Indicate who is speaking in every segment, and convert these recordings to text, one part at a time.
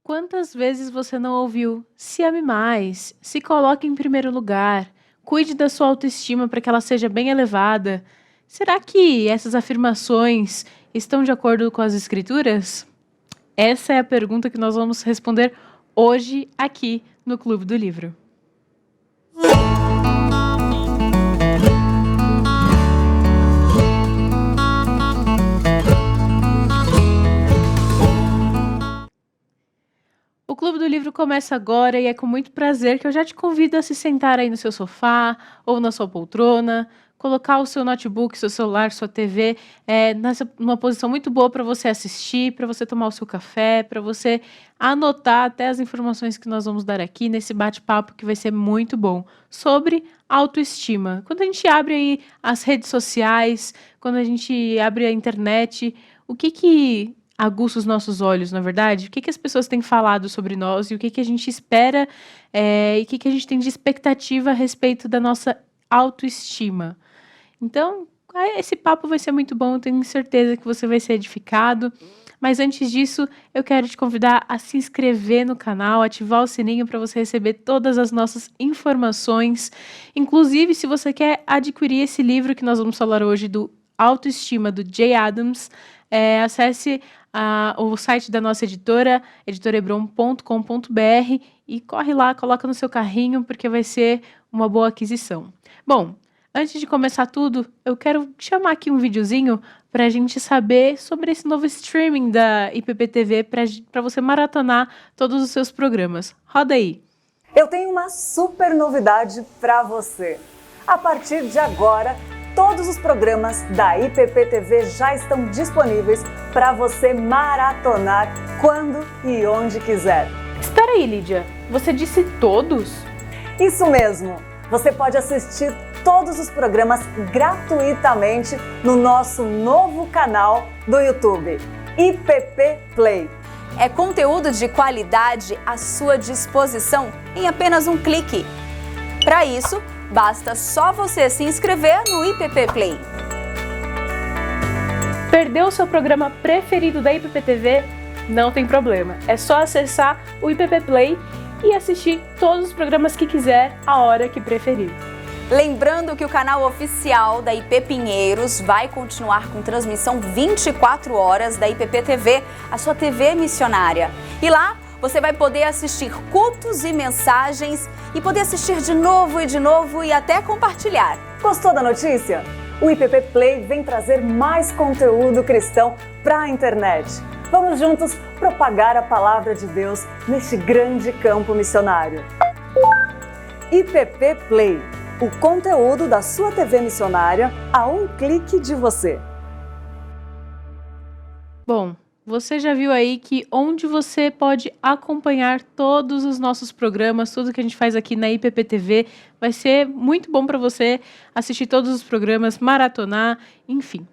Speaker 1: Quantas vezes você não ouviu? Se ame mais, se coloque em primeiro lugar, cuide da sua autoestima para que ela seja bem elevada. Será que essas afirmações estão de acordo com as escrituras? Essa é a pergunta que nós vamos responder hoje aqui no Clube do Livro. O Clube do Livro começa agora e é com muito prazer que eu já te convido a se sentar aí no seu sofá ou na sua poltrona, colocar o seu notebook, seu celular, sua TV numa posição muito boa para você assistir, para você tomar o seu café, para você anotar até as informações que nós vamos dar aqui nesse bate-papo que vai ser muito bom sobre autoestima. Quando a gente abre aí as redes sociais, quando a gente abre a internet, o que aguça os nossos olhos, na verdade? O que as pessoas têm falado sobre nós e o que a gente espera e o que a gente tem de expectativa a respeito da nossa autoestima. Então, esse papo vai ser muito bom, eu tenho certeza que você vai ser edificado. Mas antes disso, eu quero te convidar a se inscrever no canal, ativar o sininho para você receber todas as nossas informações. Inclusive, se você quer adquirir esse livro que nós vamos falar hoje, do Autoestima, do Jay Adams, acesse o site da nossa editora, editorebron.com.br, e corre lá, coloca no seu carrinho, porque vai ser uma boa aquisição. Bom, antes de começar tudo, eu quero chamar aqui um videozinho para a gente saber sobre esse novo streaming da IPP-TV, para você maratonar todos os seus programas. Roda aí!
Speaker 2: Eu tenho uma super novidade para você. A partir de agora, todos os programas da IPP-TV já estão disponíveis para você maratonar quando e onde quiser.
Speaker 1: Espera aí, Lídia. Você disse todos?
Speaker 2: Isso mesmo. Você pode assistir todos os programas gratuitamente no nosso novo canal do YouTube, IPP Play.
Speaker 3: É conteúdo de qualidade à sua disposição em apenas um clique. Para isso, basta só você se inscrever no IPP Play.
Speaker 1: Perdeu o seu programa preferido da IPP-TV? Não tem problema. É só acessar o IPP Play e assistir todos os programas que quiser, a hora que preferir.
Speaker 3: Lembrando que o canal oficial da IP Pinheiros vai continuar com transmissão 24 horas da IPP-TV, a sua TV missionária. E lá você vai poder assistir cultos e mensagens e poder assistir de novo e até compartilhar.
Speaker 2: Gostou da notícia? O IPP Play vem trazer mais conteúdo cristão para a internet. Vamos juntos propagar a palavra de Deus neste grande campo missionário. IPP Play, o conteúdo da sua TV missionária a um clique de você.
Speaker 1: Bom, você já viu aí que onde você pode acompanhar todos os nossos programas, tudo que a gente faz aqui na IPP-TV, vai ser muito bom para você assistir todos os programas, maratonar, enfim.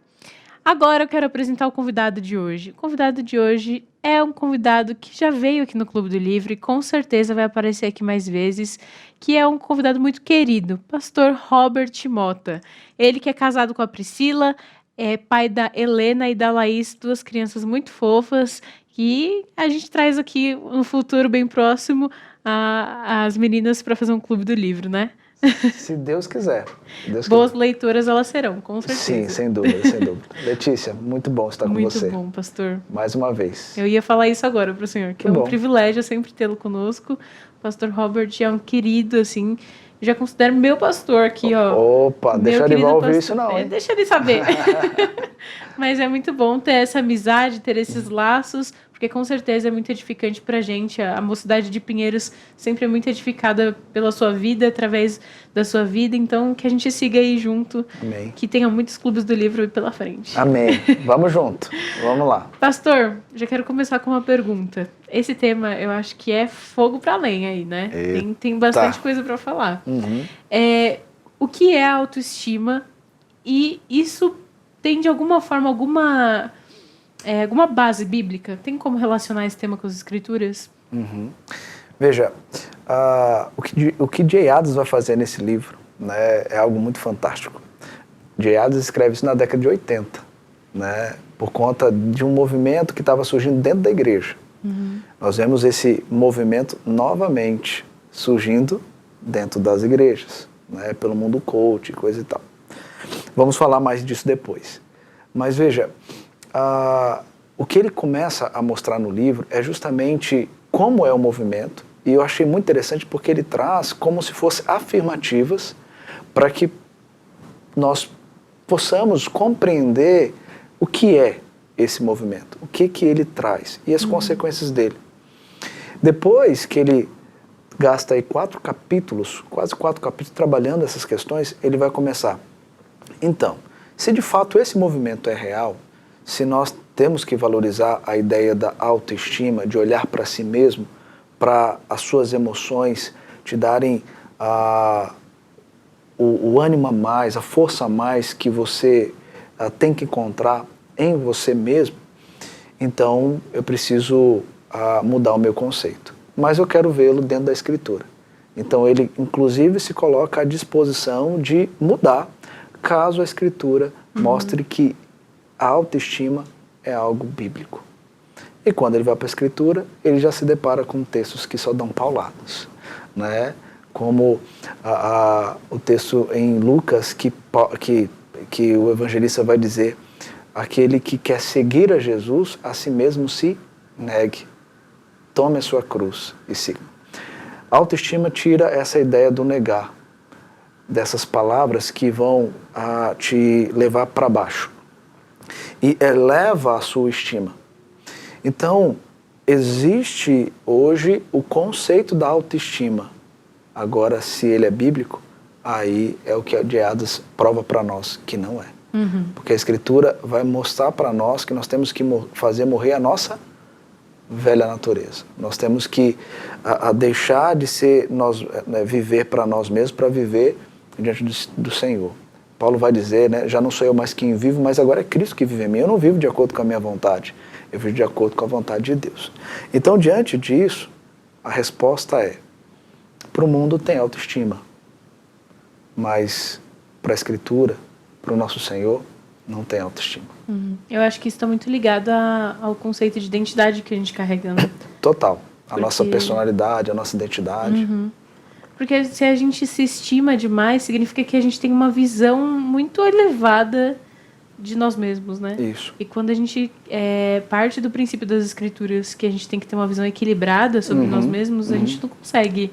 Speaker 1: Agora eu quero apresentar o convidado de hoje. O convidado de hoje é um convidado que já veio aqui no Clube do Livro e com certeza vai aparecer aqui mais vezes, que é um convidado muito querido, pastor Robert Mota. Ele que é casado com a Priscila, é pai da Helena e da Laís, duas crianças muito fofas, e a gente traz aqui no futuro bem próximo as meninas para fazer um Clube do Livro, né?
Speaker 4: Se Deus quiser.
Speaker 1: Boas leitoras elas serão, com certeza.
Speaker 4: Sim, sem dúvida, sem dúvida. Letícia, muito bom estar com você.
Speaker 1: Muito bom, pastor.
Speaker 4: Mais uma vez.
Speaker 1: Eu ia falar isso agora para o senhor, que é um privilégio sempre tê-lo conosco. O pastor Robert é um querido, assim, já considero meu pastor aqui, ó.
Speaker 4: Opa, deixa ele ouvir isso não.
Speaker 1: Deixa ele saber. Mas é muito bom ter essa amizade, ter esses laços, porque com certeza é muito edificante pra gente. A Mocidade de Pinheiros sempre é muito edificada pela sua vida, através da sua vida. Então, que a gente siga aí junto.
Speaker 4: Amém.
Speaker 1: Que tenha muitos clubes do livro aí pela frente.
Speaker 4: Amém. Vamos junto. Vamos lá.
Speaker 1: Pastor, já quero começar com uma pergunta. Esse tema, eu acho que é fogo pra lenha aí, né? Tem bastante coisa pra falar.
Speaker 4: Uhum.
Speaker 1: O que é autoestima? E isso tem, de alguma forma, alguma base bíblica? Tem como relacionar esse tema com as escrituras?
Speaker 4: Uhum. Veja, o que Jay Adams vai fazer nesse livro, né, é algo muito fantástico. Jay Adams escreve isso na década de 80, né, por conta de um movimento que estava surgindo dentro da igreja. Nós vemos esse movimento novamente surgindo dentro das igrejas, né, pelo mundo coach, coisa e tal. Vamos falar mais disso depois. Mas veja, o que ele começa a mostrar no livro é justamente como é o movimento, e eu achei muito interessante porque ele traz como se fossem afirmativas para que nós possamos compreender o que é esse movimento, o que ele traz e as consequências dele. Depois que ele gasta aí 4 capítulos, quase 4 capítulos trabalhando essas questões, ele vai começar. Então, se de fato esse movimento é real, se nós temos que valorizar a ideia da autoestima, de olhar para si mesmo, para as suas emoções te darem o ânimo a mais, a força a mais que você tem que encontrar em você mesmo, então eu preciso mudar o meu conceito. Mas eu quero vê-lo dentro da Escritura. Então ele, inclusive, se coloca à disposição de mudar, caso a Escritura mostre que a autoestima é algo bíblico. E quando ele vai para a Escritura, ele já se depara com textos que só dão pauladas, né? Como o texto em Lucas que o evangelista vai dizer: aquele que quer seguir a Jesus, a si mesmo se negue, tome a sua cruz e siga. A autoestima tira essa ideia do negar, dessas palavras que vão te levar para baixo, e eleva a sua estima. Então, existe hoje o conceito da autoestima. Agora, se ele é bíblico, aí é o que a Jay Adams prova para nós que não é. Porque a Escritura vai mostrar para nós que nós temos que fazer morrer a nossa velha natureza. Nós temos que deixar de ser viver para nós mesmos, para viver diante do Senhor. Paulo vai dizer, né, já não sou eu mais quem vivo, mas agora é Cristo que vive em mim. Eu não vivo de acordo com a minha vontade, eu vivo de acordo com a vontade de Deus. Então, diante disso, a resposta é: para o mundo tem autoestima, mas para a Escritura, para o nosso Senhor, não tem autoestima.
Speaker 1: Eu acho que isso está muito ligado ao conceito de identidade que a gente carrega, né?
Speaker 4: Total. A nossa personalidade, a nossa identidade.
Speaker 1: Porque se a gente se estima demais, significa que a gente tem uma visão muito elevada de nós mesmos, né?
Speaker 4: Isso.
Speaker 1: E quando a gente parte do princípio das Escrituras, que a gente tem que ter uma visão equilibrada sobre nós mesmos, a gente não consegue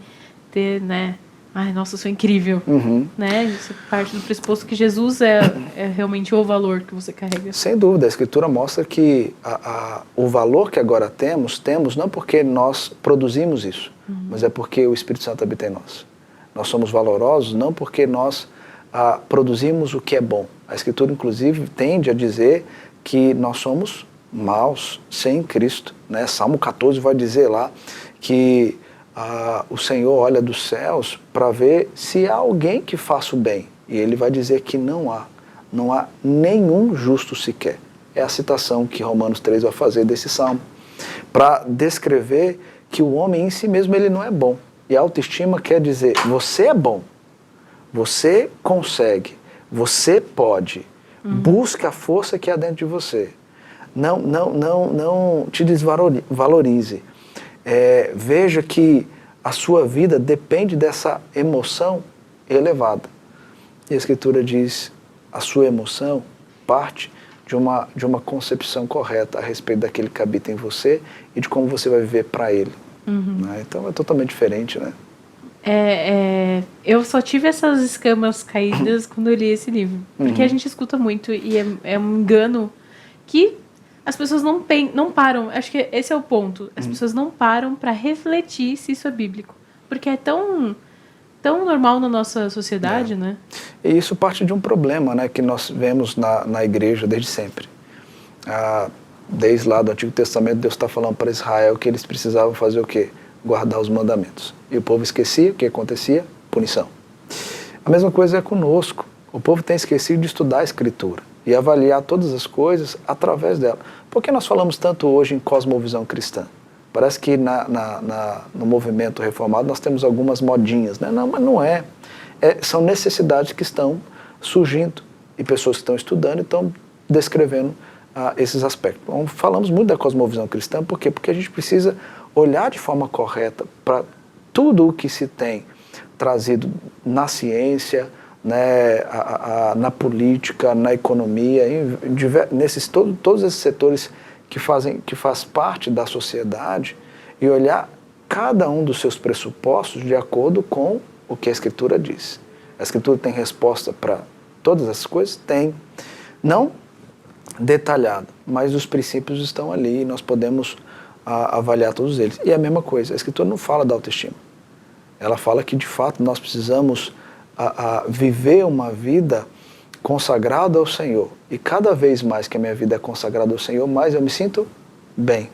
Speaker 1: ter, né? Ai, nossa, eu sou incrível. Né? Isso parte do pressuposto que Jesus é realmente o valor que você carrega.
Speaker 4: Sem dúvida, a Escritura mostra que o valor que agora temos não porque nós produzimos isso, mas é porque o Espírito Santo habita em nós. Nós somos valorosos não porque nós produzimos o que é bom. A Escritura, inclusive, tende a dizer que nós somos maus sem Cristo, né? Salmo 14 vai dizer lá que o Senhor olha dos céus para ver se há alguém que faça o bem. E ele vai dizer que não há nenhum justo sequer. É a citação que Romanos 3 vai fazer desse salmo, para descrever que o homem em si mesmo ele não é bom. E a autoestima quer dizer: você é bom, você consegue, você pode, busca a força que há dentro de você. Não te desvalorize. Veja que a sua vida depende dessa emoção elevada. E a Escritura diz: a sua emoção parte de uma concepção correta a respeito daquele que habita em você e de como você vai viver para ele. Né? Então é totalmente diferente, né?
Speaker 1: Eu só tive essas escamas caídas quando eu li esse livro. Porque a gente escuta muito e é um engano que as pessoas não param. Acho que esse é o ponto. As pessoas não param para refletir se isso é bíblico. Porque é tão normal na nossa sociedade, né?
Speaker 4: E isso parte de um problema, né, que nós vemos na igreja desde sempre. Desde lá do Antigo Testamento, Deus está falando para Israel que eles precisavam fazer o quê? Guardar os mandamentos. E o povo esquecia, o que acontecia? Punição. A mesma coisa é conosco. O povo tem esquecido de estudar a Escritura e avaliar todas as coisas através dela. Por que nós falamos tanto hoje em cosmovisão cristã? Parece que no movimento reformado nós temos algumas modinhas, né? Não, mas não é. São necessidades que estão surgindo e pessoas que estão estudando e estão descrevendo esses aspectos. Então, falamos muito da cosmovisão cristã, por quê? Porque a gente precisa olhar de forma correta para tudo o que se tem trazido na ciência, né, na política, na economia, todos esses setores que faz parte da sociedade, e olhar cada um dos seus pressupostos de acordo com o que a Escritura diz. A Escritura tem resposta para todas essas coisas? Tem. Não detalhada, mas os princípios estão ali e nós podemos avaliar todos eles. E é a mesma coisa, a Escritura não fala da autoestima. Ela fala que, de fato, nós precisamos viver uma vida consagrada ao Senhor. E cada vez mais que a minha vida é consagrada ao Senhor, mais eu me sinto bem.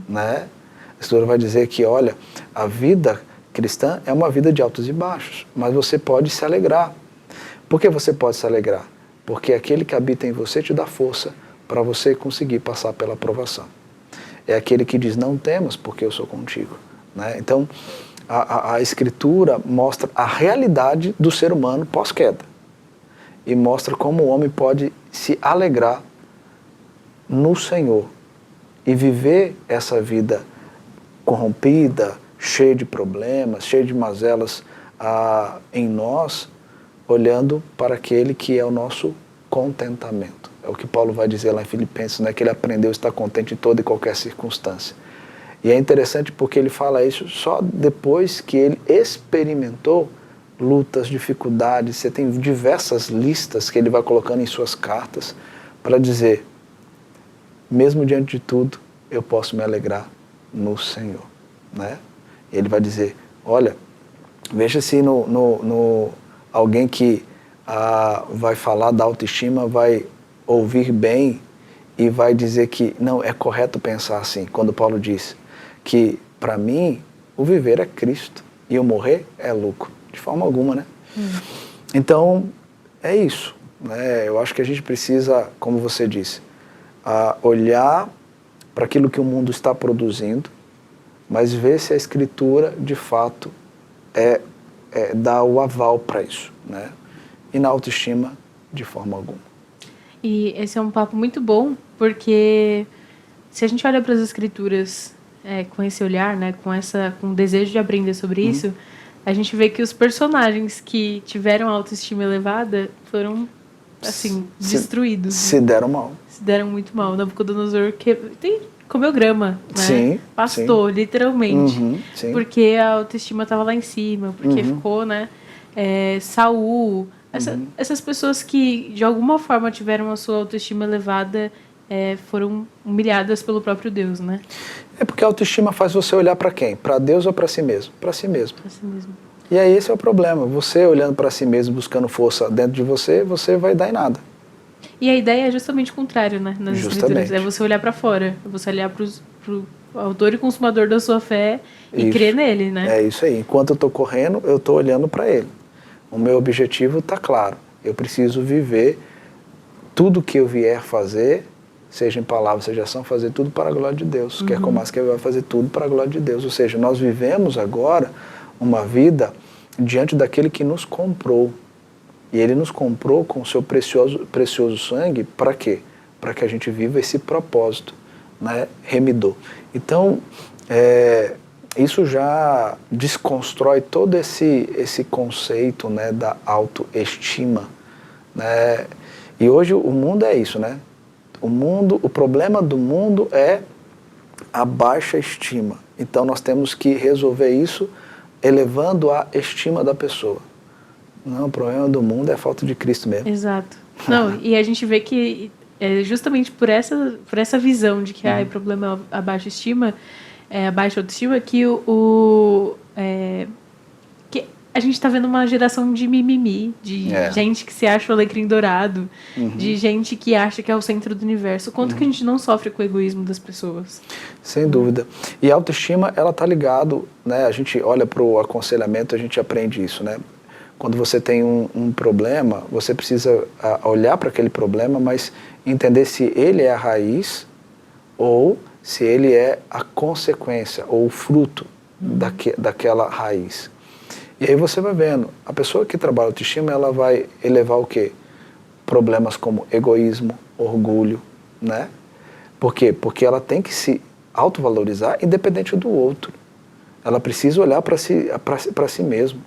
Speaker 4: Né? A Escritura vai dizer que, olha, a vida cristã é uma vida de altos e baixos, mas você pode se alegrar. Por que você pode se alegrar? Porque aquele que habita em você te dá força para você conseguir passar pela provação. É aquele que diz, não temas, porque eu sou contigo. Né? Então, a Escritura mostra a realidade do ser humano pós-queda. E mostra como o homem pode se alegrar no Senhor e viver essa vida corrompida, cheia de problemas, cheia de mazelas em nós, olhando para aquele que é o nosso contentamento. É o que Paulo vai dizer lá em Filipenses, né, que ele aprendeu a estar contente em toda e qualquer circunstância. E é interessante porque ele fala isso só depois que ele experimentou lutas, dificuldades. Você tem diversas listas que ele vai colocando em suas cartas para dizer, mesmo diante de tudo, eu posso me alegrar no Senhor. Né? E ele vai dizer, olha, veja se alguém que vai falar da autoestima vai ouvir bem e vai dizer que não, é correto pensar assim, quando Paulo diz que, para mim, o viver é Cristo e o morrer é lucro. De forma alguma, né? Então, é isso. Né? Eu acho que a gente precisa, como você disse, olhar para aquilo que o mundo está produzindo, mas ver se a Escritura, de fato, dá o aval para isso. Né? E na autoestima, de forma alguma.
Speaker 1: E esse é um papo muito bom, porque se a gente olha para as Escrituras com esse olhar, né, com o desejo de aprender sobre isso, a gente vê que os personagens que tiveram autoestima elevada foram, assim, destruídos.
Speaker 4: Se deram mal.
Speaker 1: Se deram muito mal. Nabucodonosor comeu grama, né?
Speaker 4: Sim.
Speaker 1: Pastou, literalmente.
Speaker 4: Sim.
Speaker 1: Porque a autoestima estava lá em cima, porque ficou, né? Saul, essas pessoas que, de alguma forma, tiveram a sua autoestima elevada, foram humilhadas pelo próprio Deus, né?
Speaker 4: É porque a autoestima faz você olhar para quem? Para Deus ou para si mesmo? Para si mesmo.
Speaker 1: Para si mesmo.
Speaker 4: E aí esse é o problema. Você olhando para si mesmo, buscando força dentro de você, você vai dar em nada.
Speaker 1: E a ideia é justamente o contrário, né? Nas
Speaker 4: Justamente.
Speaker 1: Escrituras. É você olhar para fora. É você olhar para o autor e consumador da sua fé e crer nele, né?
Speaker 4: É isso aí. Enquanto eu estou correndo, eu estou olhando para ele. O meu objetivo está claro. Eu preciso viver tudo que eu vier fazer, seja em palavra, seja em ação, fazer tudo para a glória de Deus. Quer comas, quer vai fazer tudo para a glória de Deus. Ou seja, nós vivemos agora uma vida diante daquele que nos comprou. E ele nos comprou com o seu precioso sangue, para quê? Para que a gente viva esse propósito, né, remidor. Então, isso já desconstrói todo esse conceito, né, da autoestima. Né? E hoje o mundo é isso, né? O problema do mundo é a baixa estima. Então nós temos que resolver isso elevando a estima da pessoa. Não, o problema do mundo é a falta de Cristo mesmo.
Speaker 1: Exato. Não, e a gente vê que é justamente por essa visão de que o problema é a baixa estima, a baixa autoestima, que que a gente está vendo uma geração de mimimi, de gente que se acha o alecrim dourado, de gente que acha que é o centro do universo. Quanto que a gente não sofre com o egoísmo das pessoas?
Speaker 4: Sem dúvida. E a autoestima, ela está ligado, né? A gente olha para o aconselhamento, a gente aprende isso, né? Quando você tem um problema, você precisa olhar para aquele problema, mas entender se ele é a raiz ou se ele é a consequência ou o fruto daquela raiz. E aí você vai vendo, a pessoa que trabalha autoestima, ela vai elevar o quê? Problemas como egoísmo, orgulho, né? Por quê? Porque ela tem que se autovalorizar independente do outro. Ela precisa olhar para si mesmo.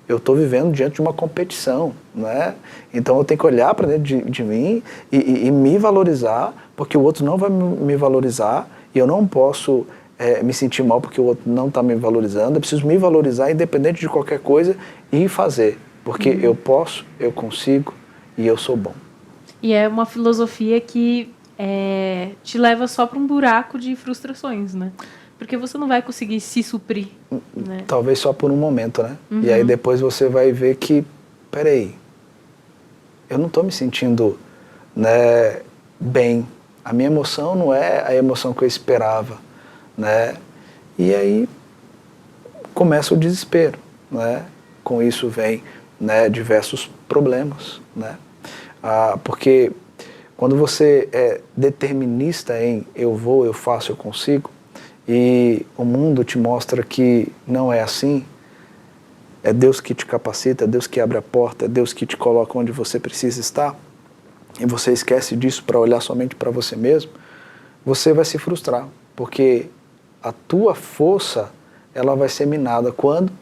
Speaker 4: Eu estou vivendo diante de uma competição, né? Então eu tenho que olhar para dentro de mim e me valorizar, porque o outro não vai me valorizar e eu não posso me sentir mal porque o outro não está me valorizando. Eu preciso me valorizar independente de qualquer coisa e fazer, porque eu posso, eu consigo e eu sou bom.
Speaker 1: E é uma filosofia que te leva só para um buraco de frustrações, né? Porque você não vai conseguir se suprir, né?
Speaker 4: Talvez só por um momento, né? E aí depois você vai ver que, peraí, eu não estou me sentindo, né, bem. A minha emoção não é a emoção que eu esperava, né? E aí começa o desespero, né? Com isso vem, né, diversos problemas, né? Porque quando você é determinista em eu vou, eu faço, eu consigo, e o mundo te mostra que não é assim, é Deus que te capacita, é Deus que abre a porta, é Deus que te coloca onde você precisa estar, e você esquece disso para olhar somente para você mesmo, você vai se frustrar, porque a tua força, ela vai ser minada quando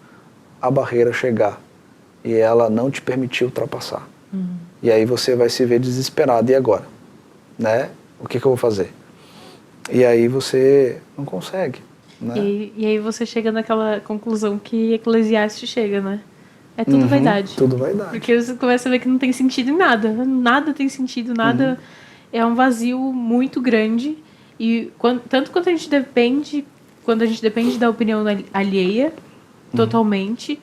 Speaker 4: a barreira chegar e ela não te permitir ultrapassar. E aí você vai se ver desesperado, e agora? Né? O que eu vou fazer? E aí você não consegue, né?
Speaker 1: E aí você chega naquela conclusão que Eclesiastes chega, né? É tudo vaidade.
Speaker 4: Tudo vaidade.
Speaker 1: Porque você começa a ver que não tem sentido em nada. Nada tem sentido, nada. É um vazio muito grande. E tanto quando a gente depende da opinião alheia, totalmente,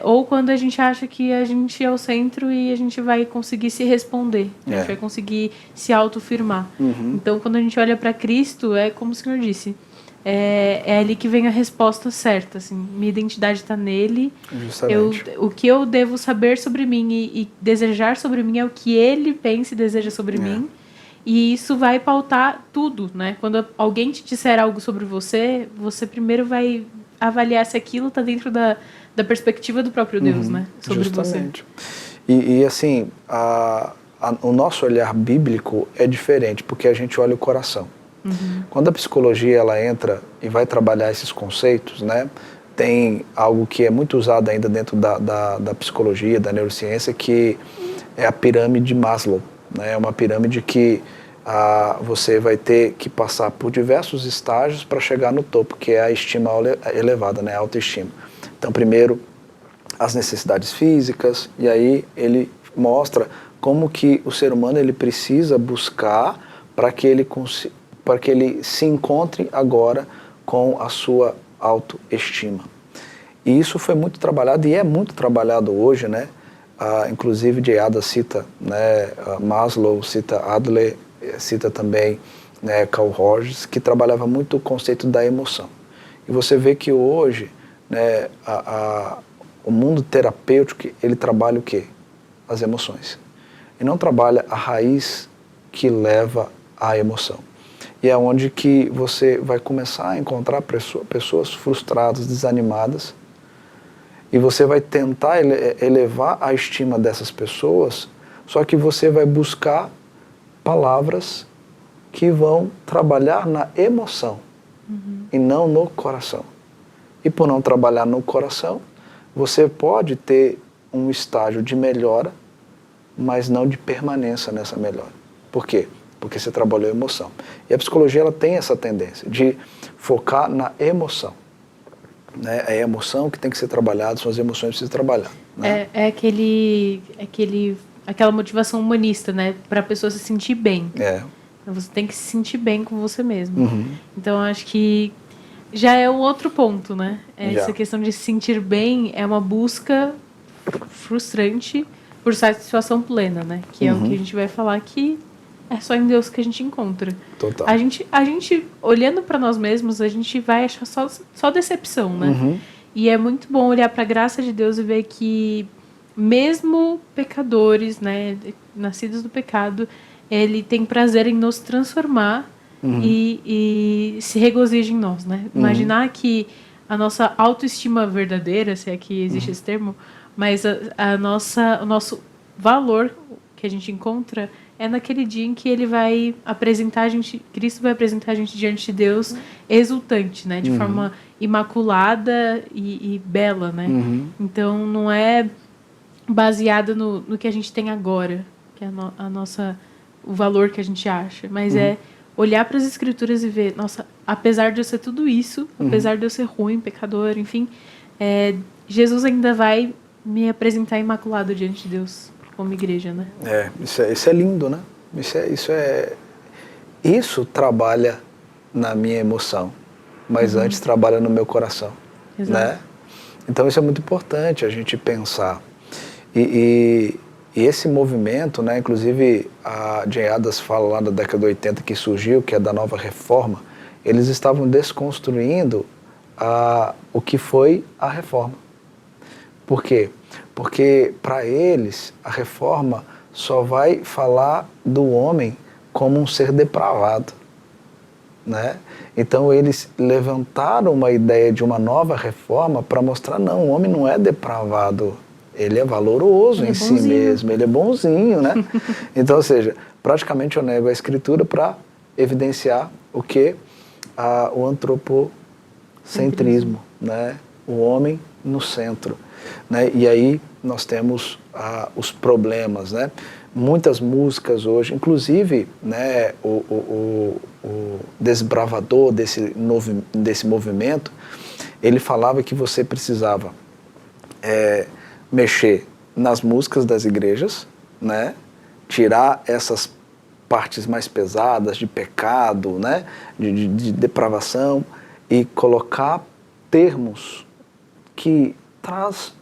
Speaker 1: ou quando a gente acha que a gente é o centro e a gente vai conseguir se responder, a gente vai conseguir se autoafirmar. Então, quando a gente olha para Cristo, é como o Senhor disse, é ali que vem a resposta certa, assim, minha identidade está nele.
Speaker 4: Justamente.
Speaker 1: O que eu devo saber sobre mim e desejar sobre mim é o que ele pensa e deseja sobre mim. E isso vai pautar tudo, né? Quando alguém te disser algo sobre você, você primeiro vai avaliar se aquilo está dentro da perspectiva do próprio Deus, né? Sobre
Speaker 4: Justamente. E assim, o nosso olhar bíblico é diferente, porque a gente olha o coração. Quando a psicologia ela entra e vai trabalhar esses conceitos, né? Tem algo que é muito usado ainda dentro da psicologia, da neurociência, que é a pirâmide de Maslow. É uma pirâmide que você vai ter que passar por diversos estágios para chegar no topo, que é a estima elevada, né, a autoestima. Então, primeiro, as necessidades físicas, e aí ele mostra como que o ser humano ele precisa buscar para que ele se encontre agora com a sua autoestima. E isso foi muito trabalhado, e é muito trabalhado hoje, né? Inclusive de Ada cita, né, Maslow, cita Adler, cita também, né, Carl Rogers, que trabalhava muito o conceito da emoção. E você vê que hoje, né, o mundo terapêutico, ele trabalha o quê? As emoções. E não trabalha a raiz que leva à emoção. E é onde que você vai começar a encontrar pessoas frustradas, desanimadas, e você vai tentar elevar a estima dessas pessoas, só que você vai buscar palavras que vão trabalhar na emoção e não no coração. E por não trabalhar no coração, você pode ter um estágio de melhora, mas não de permanência nessa melhora. Por quê? Porque você trabalhou a emoção. E a psicologia ela tem essa tendência de focar na emoção. Né? É a emoção que tem que ser trabalhada, são as emoções que precisam trabalhar. Né?
Speaker 1: Aquela motivação humanista, né? Para a pessoa se sentir bem. Você tem que se sentir bem com você mesmo. Então, acho que já é um outro ponto, né? Essa questão de se sentir bem é uma busca frustrante por satisfação plena, né? Que é o que a gente vai falar que é só em Deus que a gente encontra.
Speaker 4: Total.
Speaker 1: A gente olhando para nós mesmos, a gente vai achar só decepção, né? E é muito bom olhar para a graça de Deus e ver que mesmo pecadores, né, nascidos do pecado, ele tem prazer em nos transformar e se regozija em nós, né? Imaginar que a nossa autoestima verdadeira, se é que existe esse termo, mas o nosso valor que a gente encontra é naquele dia em que ele vai apresentar a gente, Cristo vai apresentar a gente diante de Deus exultante, né? De forma imaculada e bela, né? Então não é baseada no que a gente tem agora, que é o valor que a gente acha, mas é olhar para as Escrituras e ver, nossa, apesar de eu ser tudo isso, apesar de eu ser ruim, pecador, enfim, Jesus ainda vai me apresentar imaculado diante de Deus como igreja, né?
Speaker 4: Isso é lindo, né? Isso trabalha na minha emoção, mas antes trabalha no meu coração, né? Então isso é muito importante a gente pensar. E esse movimento, né, inclusive a Jane Addams fala lá da década de 80 que surgiu, que é da Nova Reforma, eles estavam desconstruindo o que foi a Reforma. Por quê? Porque para eles a Reforma só vai falar do homem como um ser depravado, né? Então eles levantaram uma ideia de uma nova reforma para mostrar, não, o homem não é depravado, ele é valoroso em si mesmo, ele é bonzinho, né? Então, ou seja, praticamente eu nego a Escritura para evidenciar o que? O antropocentrismo, né? O homem no centro, né? E aí nós temos os problemas, né? Muitas músicas hoje, inclusive, né, o desbravador desse movimento, ele falava que você precisava mexer nas músicas das igrejas, né, tirar essas partes mais pesadas de pecado, né, de depravação, e colocar termos que traz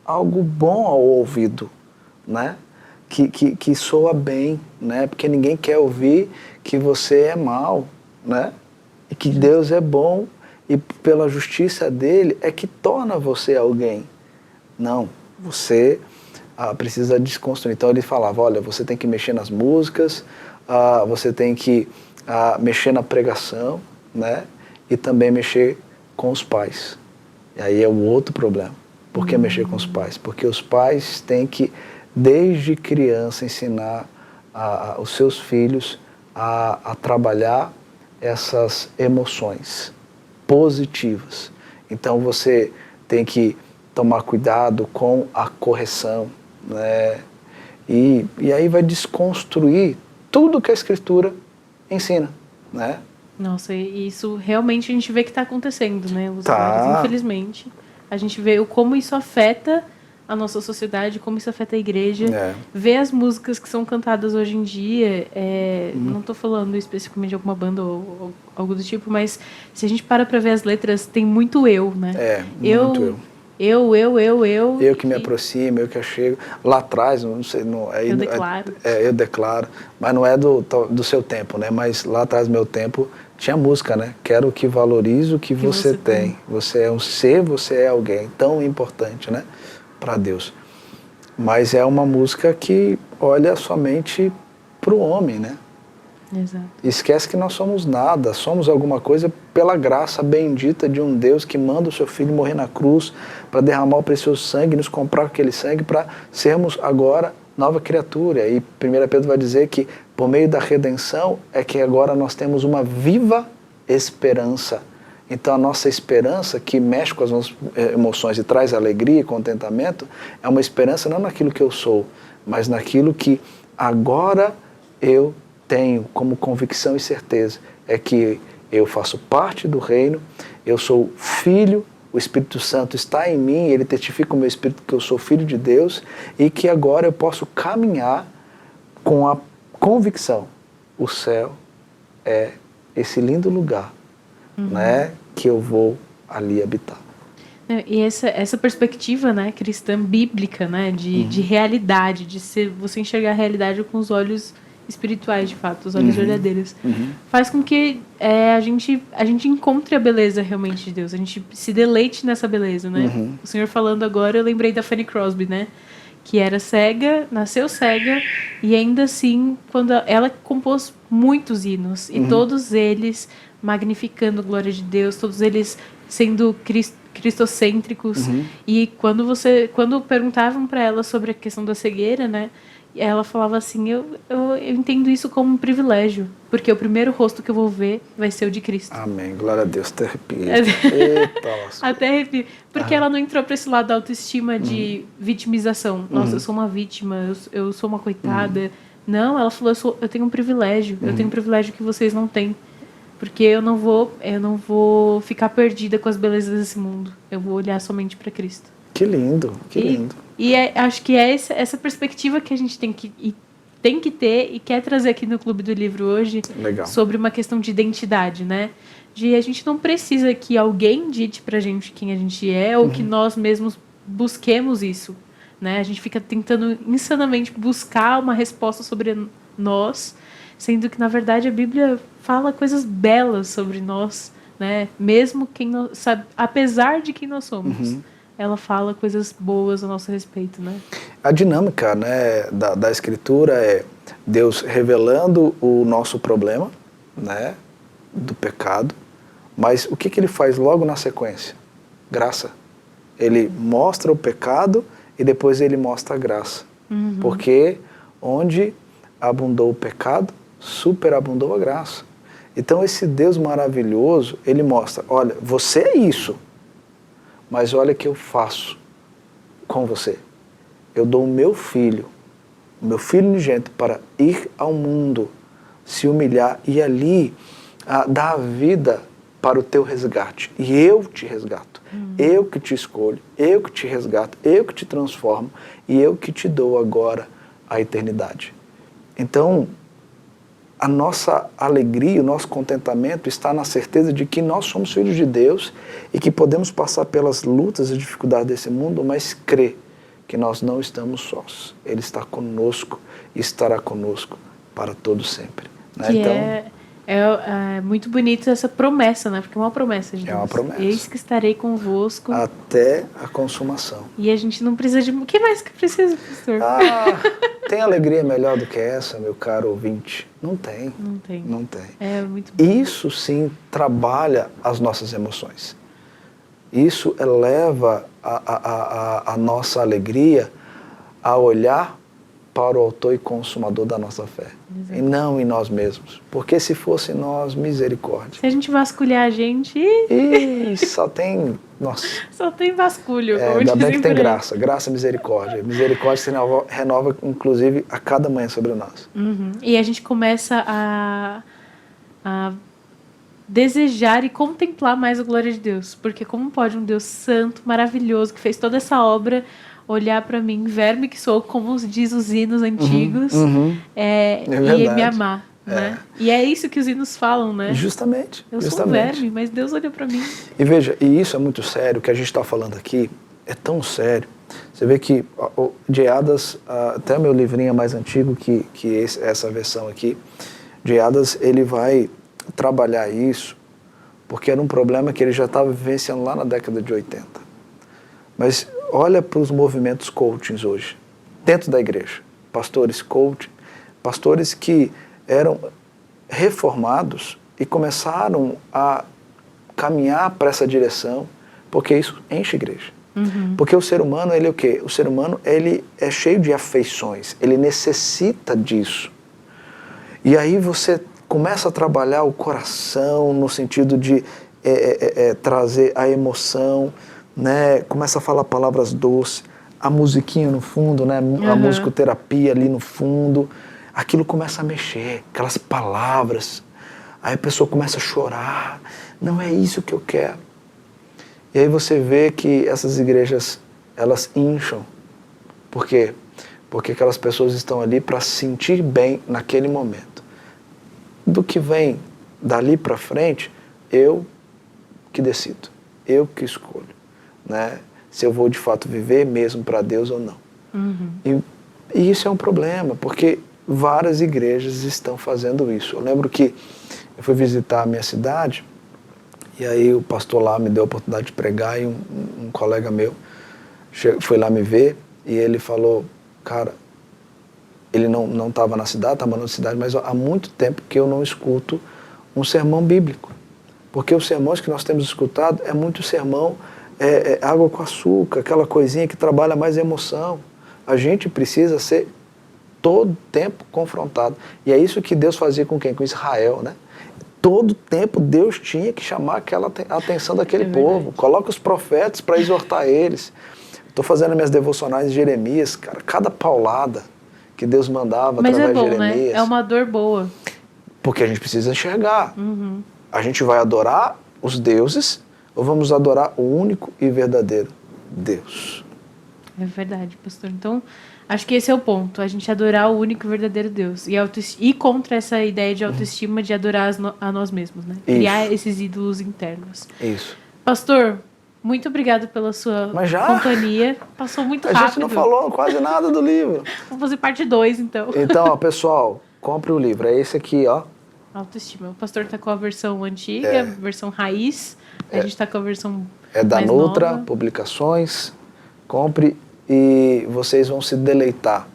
Speaker 4: algo bom ao ouvido, né? Que soa bem, né? Porque ninguém quer ouvir que você é mau, né? E que Deus é bom e pela justiça dele é que torna você alguém. Não, você precisa desconstruir. Então ele falava, olha, você tem que mexer nas músicas, você tem que mexer na pregação, né? E também mexer com os pais. E aí é um outro problema. Por que mexer com os pais? Porque os pais têm que, desde criança, ensinar os seus filhos a trabalhar essas emoções positivas. Então você tem que tomar cuidado com a correção, né? E aí vai desconstruir tudo que a Escritura ensina, né?
Speaker 1: Nossa, e isso realmente a gente vê que está acontecendo, né? Os lugares, infelizmente. A gente vê como isso afeta a nossa sociedade, como isso afeta a igreja. Ver as músicas que são cantadas hoje em dia, não estou falando especificamente de alguma banda ou algo do tipo, mas se a gente para ver as letras, tem muito eu, né?
Speaker 4: Muito eu.
Speaker 1: Eu
Speaker 4: que me aproximo, eu que chego. Lá atrás, não sei...
Speaker 1: eu declaro.
Speaker 4: Eu declaro. Mas não é do seu tempo, né? Mas lá atrás do meu tempo tinha música, né? Quero que valorize o que você tem. Você é um ser, você é alguém tão importante, né? Para Deus. Mas é uma música que olha somente para o homem, né?
Speaker 1: Exato.
Speaker 4: Esquece que nós somos nada, somos alguma coisa pela graça bendita de um Deus que manda o seu Filho morrer na cruz para derramar o precioso sangue, nos comprar aquele sangue para sermos agora nova criatura. E 1 Pedro vai dizer que por meio da redenção é que agora nós temos uma viva esperança. Então a nossa esperança, que mexe com as nossas emoções e traz alegria e contentamento, é uma esperança não naquilo que eu sou, mas naquilo que agora eu tenho como convicção e certeza, é que eu faço parte do reino, eu sou filho, o Espírito Santo está em mim, ele testifica o meu espírito que eu sou filho de Deus e que agora eu posso caminhar com a convicção. O céu é esse lindo lugar, né, que eu vou ali habitar.
Speaker 1: E essa perspectiva, né, cristã bíblica, né, de realidade, de você enxergar a realidade com os olhos espirituais, de fato, os olhos verdadeiros, faz com que a gente encontre a beleza realmente de Deus, a gente se deleite nessa beleza, né? O senhor falando agora, eu lembrei da Fanny Crosby, né? Que era cega, nasceu cega, e ainda assim, quando ela compôs muitos hinos, e todos eles magnificando a glória de Deus, todos eles sendo cristocêntricos. E quando perguntavam para ela sobre a questão da cegueira, né, ela falava assim, eu entendo isso como um privilégio, porque o primeiro rosto que eu vou ver vai ser o de Cristo.
Speaker 4: Amém, glória a Deus, até arrepio. Eita, lasca.
Speaker 1: Até arrepio. Porque ela não entrou para esse lado da autoestima de vitimização. Nossa, eu sou uma vítima, eu sou uma coitada. Não, ela falou, eu tenho um privilégio, eu tenho um privilégio que vocês não têm. Porque eu não vou ficar perdida com as belezas desse mundo. Eu vou olhar somente para Cristo.
Speaker 4: Que lindo, que lindo.
Speaker 1: E acho que é essa perspectiva que a gente tem que ter e quer trazer aqui no Clube do Livro hoje.
Speaker 4: Legal.
Speaker 1: Sobre uma questão de identidade, né? De a gente não precisa que alguém dite pra gente quem a gente é ou que nós mesmos busquemos isso, né? A gente fica tentando insanamente buscar uma resposta sobre nós, sendo que, na verdade, a Bíblia fala coisas belas sobre nós, né? Mesmo apesar de quem nós somos. Ela fala coisas boas a nosso respeito, né?
Speaker 4: A dinâmica, né, da Escritura é Deus revelando o nosso problema, né, do pecado, mas o que ele faz logo na sequência? Graça. Ele mostra o pecado e depois ele mostra a graça. Porque onde abundou o pecado, superabundou a graça. Então esse Deus maravilhoso, ele mostra, olha, você é isso, mas olha o que eu faço com você. Eu dou o meu filho unigênito, para ir ao mundo, se humilhar e ali dar a vida para o teu resgate. E eu te resgato. Eu que te escolho, eu que te resgato, eu que te transformo e eu que te dou agora a eternidade. Então, a nossa alegria, o nosso contentamento está na certeza de que nós somos filhos de Deus e que podemos passar pelas lutas e dificuldades desse mundo, mas crer que nós não estamos sós. Ele está conosco e estará conosco para todo sempre. Né?
Speaker 1: Que
Speaker 4: então,
Speaker 1: é muito bonito essa promessa, né? Porque é uma promessa de Deus.
Speaker 4: É uma promessa.
Speaker 1: Eis que estarei convosco.
Speaker 4: Até a consumação.
Speaker 1: E a gente não precisa de... O que mais que precisa, pastor?
Speaker 4: Tem alegria melhor do que essa, meu caro ouvinte? Não tem.
Speaker 1: Não tem.
Speaker 4: Não tem.
Speaker 1: É muito bom.
Speaker 4: Isso sim trabalha as nossas emoções. Isso eleva a nossa alegria a olhar para o autor e consumador da nossa fé. Exato. E não em nós mesmos. Porque se fosse nós, misericórdia.
Speaker 1: Se a gente vasculhar a gente...
Speaker 4: E só tem... Nossa.
Speaker 1: Só tem vasculho, como
Speaker 4: ainda bem que tem
Speaker 1: por aí.
Speaker 4: graça e misericórdia. Misericórdia se renova, inclusive, a cada manhã sobre nós.
Speaker 1: E a gente começa a desejar e contemplar mais a glória de Deus. Porque como pode um Deus santo, maravilhoso, que fez toda essa obra, olhar para mim, verme que sou, como diz os hinos antigos, e me amar. Né? E é isso que os hinos falam, né?
Speaker 4: Justamente.
Speaker 1: Eu sou um verme, mas Deus olhou para mim.
Speaker 4: E veja, e isso é muito sério, o que a gente está falando aqui é tão sério. Você vê que o Jay Adams, até o meu livrinho é mais antigo que essa versão aqui, Jay Adams, ele vai trabalhar isso, porque era um problema que ele já estava vivenciando lá na década de 80. Mas olha para os movimentos coachings hoje, dentro da igreja. Pastores coaching, pastores que eram reformados e começaram a caminhar para essa direção, porque isso enche a igreja. Porque o ser humano, ele é o quê? O ser humano, ele é cheio de afeições, ele necessita disso. E aí você começa a trabalhar o coração no sentido de trazer a emoção, né? Começa a falar palavras doces, a musiquinha no fundo, né? A musicoterapia ali no fundo, aquilo começa a mexer, aquelas palavras, aí a pessoa começa a chorar, não é isso que eu quero. E aí você vê que essas igrejas, elas incham. Por quê? Porque aquelas pessoas estão ali para se sentir bem naquele momento. Do que vem dali para frente, eu que decido, eu que escolho, né? Se eu vou de fato viver mesmo para Deus ou não. E isso é um problema, porque várias igrejas estão fazendo isso. Eu lembro que eu fui visitar a minha cidade, e aí o pastor lá me deu a oportunidade de pregar, e um colega meu foi lá me ver, e ele falou, cara, ele não estava na cidade, estava na cidade, mas há muito tempo que eu não escuto um sermão bíblico. Porque os sermões que nós temos escutado é muito sermão, água com açúcar, aquela coisinha que trabalha mais a emoção. A gente precisa ser todo tempo confrontado. E é isso que Deus fazia com quem? Com Israel, né? Todo tempo Deus tinha que chamar aquela atenção daquele povo. Coloca os profetas para exortar eles. Estou fazendo minhas devocionais de Jeremias, cara, cada paulada que Deus mandava através de Jeremias.
Speaker 1: Né? É uma dor boa.
Speaker 4: Porque a gente precisa enxergar. A gente vai adorar os deuses ou vamos adorar o único e verdadeiro Deus?
Speaker 1: É verdade, pastor. Então, acho que esse é o ponto. A gente adorar o único e verdadeiro Deus. E contra essa ideia de autoestima de adorar a nós mesmos, né?
Speaker 4: Isso.
Speaker 1: Criar esses ídolos internos.
Speaker 4: Isso.
Speaker 1: Pastor, muito obrigado pela sua companhia. Passou muito rápido.
Speaker 4: A gente não falou quase nada do livro.
Speaker 1: Vamos fazer parte 2, então.
Speaker 4: Então, ó, pessoal, compre o livro. É esse aqui, ó.
Speaker 1: Autoestima. O pastor está com a versão antiga, a versão raiz. A gente está com a versão
Speaker 4: da
Speaker 1: mais
Speaker 4: Nutra
Speaker 1: nova.
Speaker 4: Publicações. Compre e vocês vão se deleitar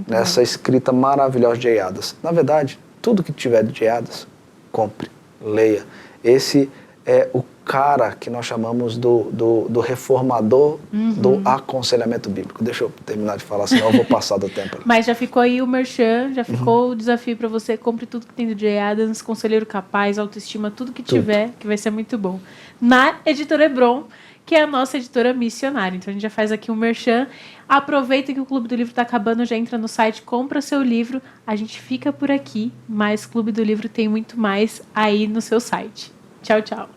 Speaker 4: nessa escrita maravilhosa de J.I. Adams. Na verdade, tudo que tiver de J.I. Adams, compre, leia. Esse é o cara que nós chamamos do reformador do aconselhamento bíblico. Deixa eu terminar de falar, senão eu vou passar do tempo.
Speaker 1: Mas já ficou aí o merchan, já ficou o desafio para você. Compre tudo que tem do J.I. Adams, Conselheiro Capaz, Autoestima, tudo que tiver, que vai ser muito bom. Na Editora Hebron, que é a nossa editora missionária. Então a gente já faz aqui um merchan. Aproveita que o Clube do Livro está acabando, já entra no site, compra seu livro. A gente fica por aqui, mas Clube do Livro tem muito mais aí no seu site. Tchau, tchau.